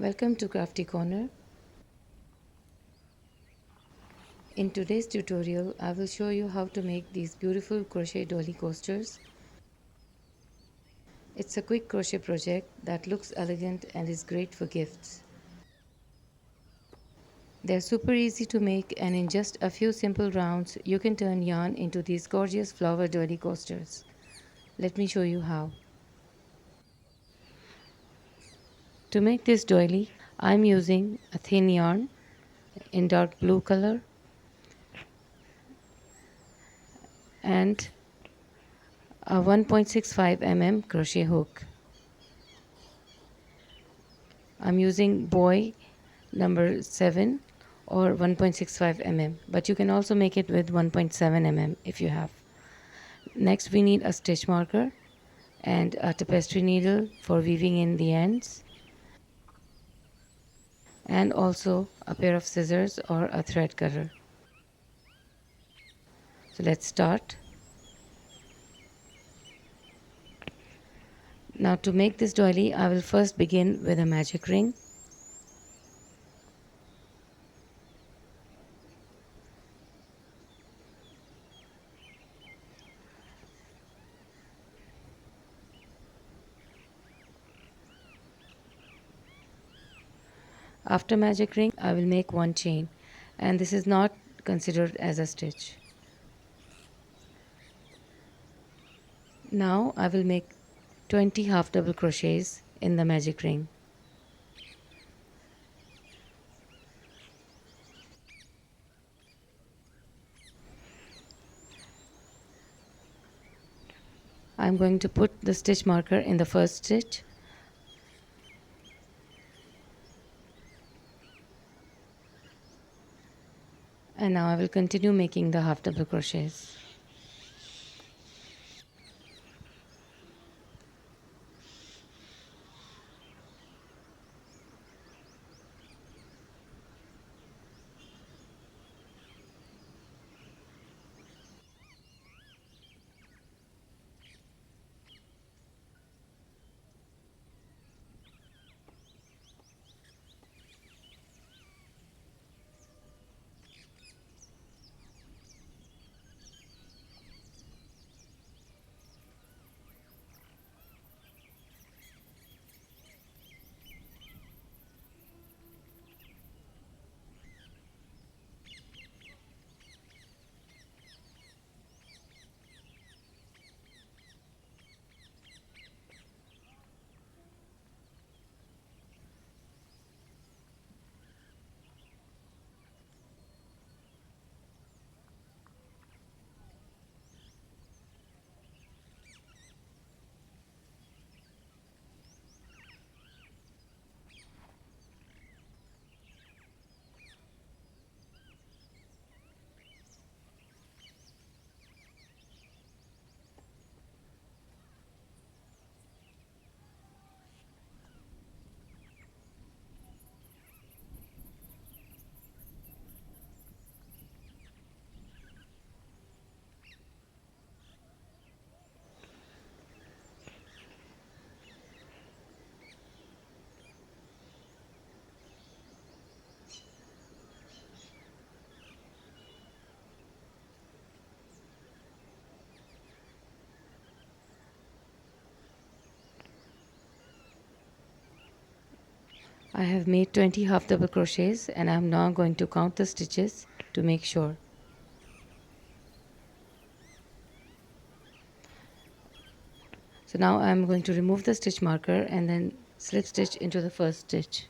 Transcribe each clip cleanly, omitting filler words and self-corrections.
Welcome to Crafty Corner. In today's tutorial, I will show you how to make these beautiful crochet doily coasters. It's a quick crochet project that looks elegant and is great for gifts. They're super easy to make, and in just a few simple rounds, you can turn yarn into these gorgeous flower doily coasters. Let me show you how. To make this doily, I'm using a thin yarn in dark blue color and a 1.65 mm crochet hook. I'm using boy number 7 or 1.65 mm, but you can also make it with 1.7 mm if you have. Next we need a stitch marker and a tapestry needle for weaving in the ends, and also a pair of scissors or a thread cutter. So let's start. Now to make this doily, I will first begin with a magic ring. After magic ring, I will make one chain, and this is not considered as a stitch. Now I will make 20 half double crochets in the magic ring. I'm going to put the stitch marker in the first stitch. And now I will continue making the half double crochets. I have made 20 half double crochets, and I'm now going to count the stitches to make sure. So now I'm going to remove the stitch marker and then slip stitch into the first stitch.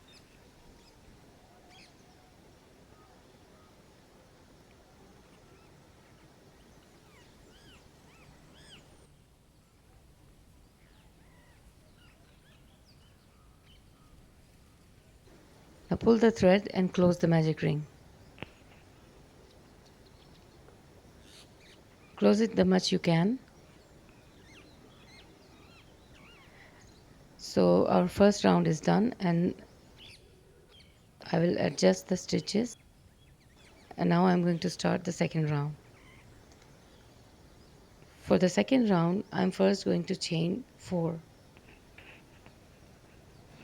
Now pull the thread and close the magic ring. Close it the much you can. So our first round is done, and I will adjust the stitches, and now I'm going to start the second round. For the second round, I'm first going to chain 4.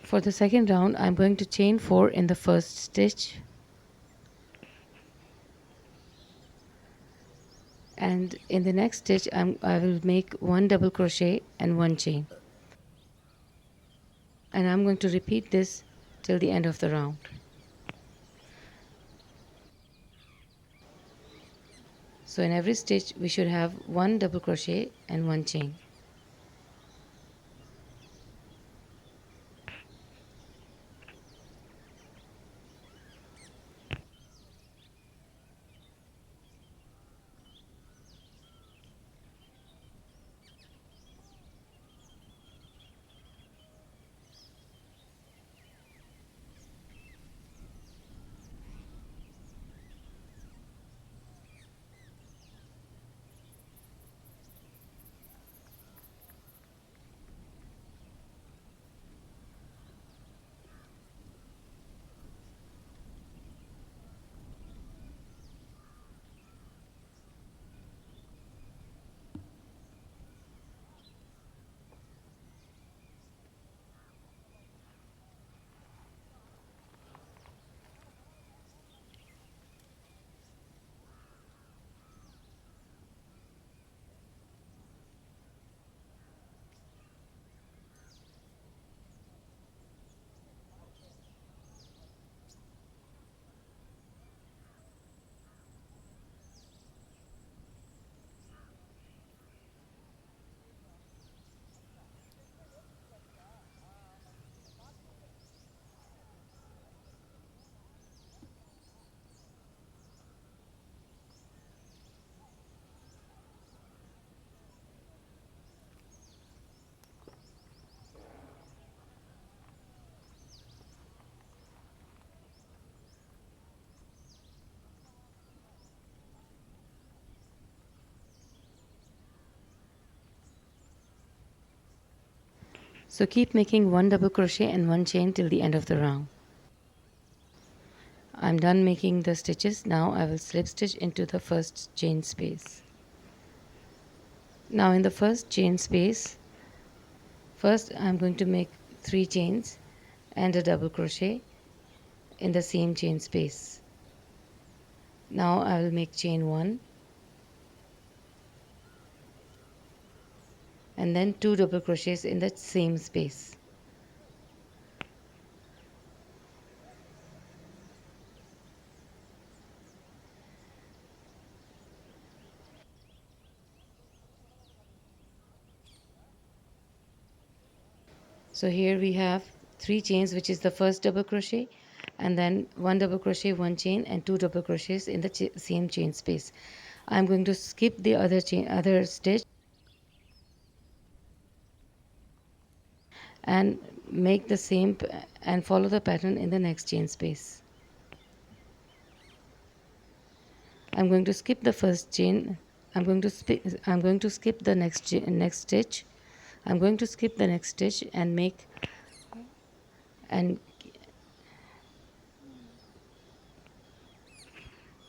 For the second round, I'm going to chain 4 in the first stitch, and in the next stitch I will make 1 double crochet and 1 chain, and I'm going to repeat this till the end of the round. So in every stitch we should have 1 double crochet and 1 chain. So keep making 1 double crochet and 1 chain till the end of the round. I'm done making the stitches. Now I will slip stitch into the first chain space. Now in the first chain space, first I'm going to make 3 chains and a double crochet in the same chain space. Now I will make chain 1 and then 2 double crochets in that same space. So here we have 3 chains, which is the first double crochet, and then 1 double crochet, 1 chain and 2 double crochets in the same chain space. I'm going to skip the other stitch and make the same and follow the pattern in the next chain space. I'm going to skip the first chain. I'm going to skip the next stitch. I'm going to skip the next stitch and make and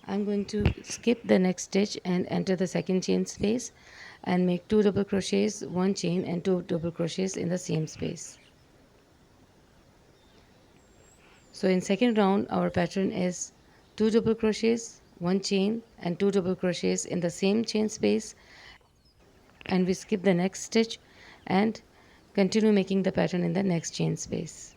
I'm going to skip the next stitch and enter the second chain space and make 2 double crochets, 1 chain and 2 double crochets in the same space. So in second round our pattern is 2 double crochets, 1 chain and 2 double crochets in the same chain space, and we skip the next stitch and continue making the pattern in the next chain space.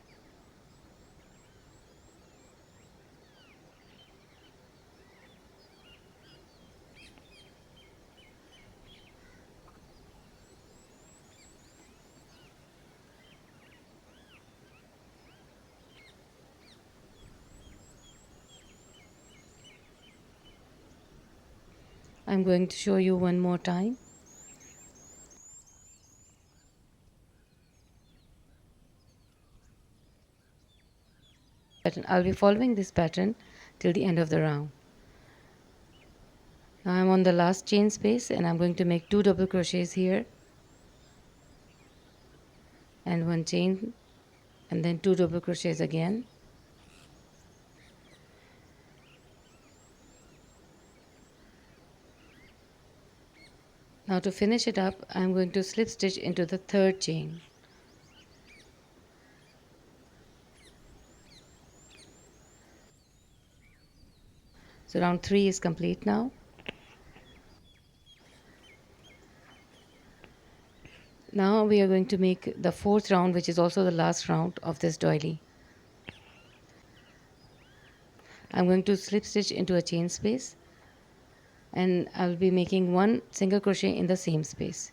I'm going to show you one more time. I'll be following this pattern till the end of the round. Now I'm on the last chain space and I'm going to make 2 double crochets here and 1 chain and then 2 double crochets again. Now to finish it up, I'm going to slip stitch into the third chain. So round 3 is complete now. Now we are going to make the fourth round, which is also the last round of this doily. I'm going to slip stitch into a chain space, and I'll be making one single crochet in the same space.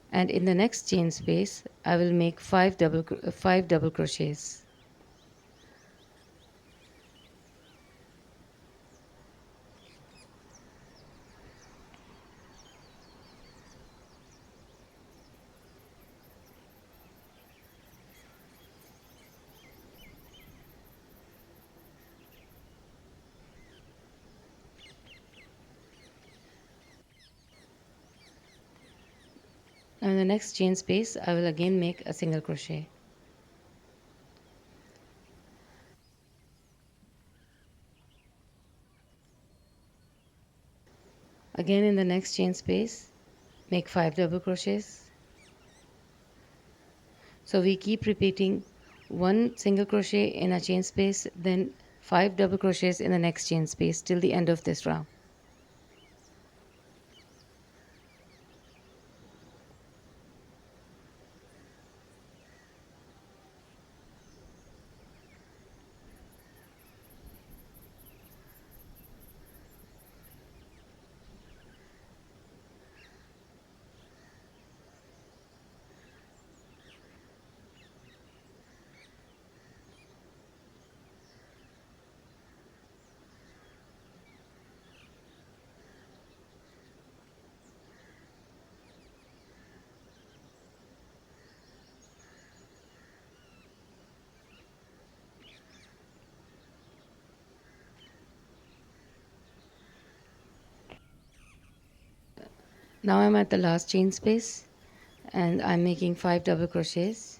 And in the next chain space, I will make five double crochets. Now in the next chain space, I will again make a single crochet. Again in the next chain space, make 5 double crochets. So we keep repeating one single crochet in a chain space, then 5 double crochets in the next chain space till the end of this round. Now I'm at the last chain space and I'm making 5 double crochets.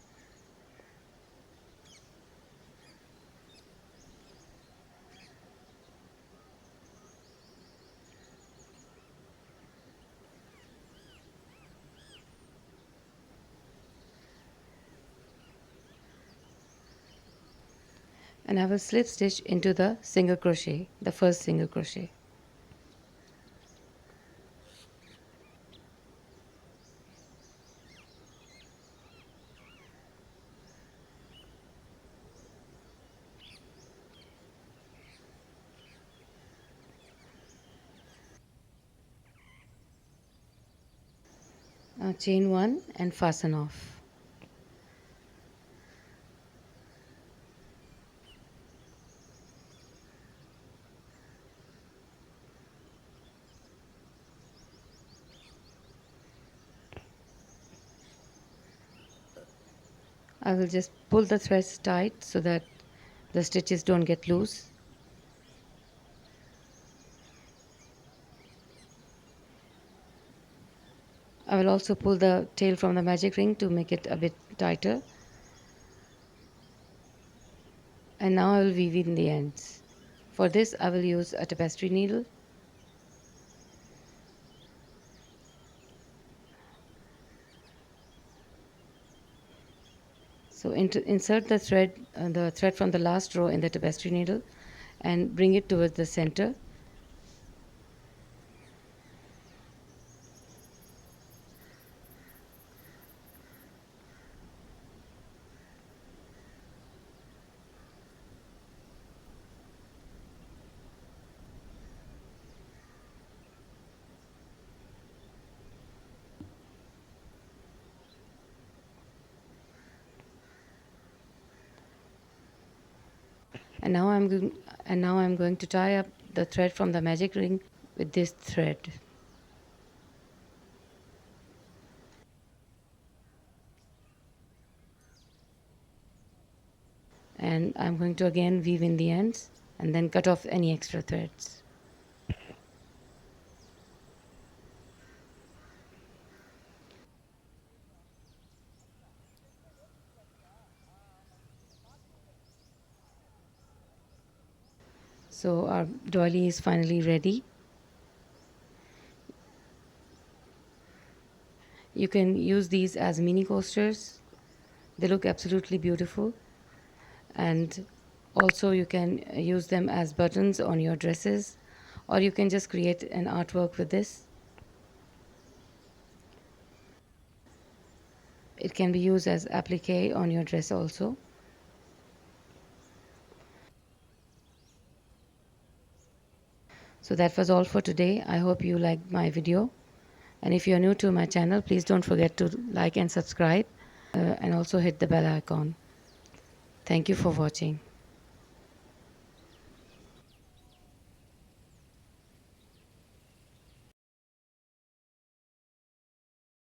And I will slip stitch into the single crochet, the first single crochet. Now chain 1 and fasten off. I will just pull the threads tight so that the stitches don't get loose. I will also pull the tail from the magic ring to make it a bit tighter. And now I will weave in the ends. For this I will use a tapestry needle. So insert the thread from the last row in the tapestry needle and bring it towards the center. And now I'm going to tie up the thread from the magic ring with this thread. And I'm going to again weave in the ends and then cut off any extra threads. So our doily is finally ready. You can use these as mini coasters. They look absolutely beautiful. And also you can use them as buttons on your dresses, or you can just create an artwork with this. It can be used as applique on your dress also. So that was all for today. I hope you liked my video. And if you're new to my channel, please don't forget to like and subscribe, and also hit the bell icon. Thank you for watching.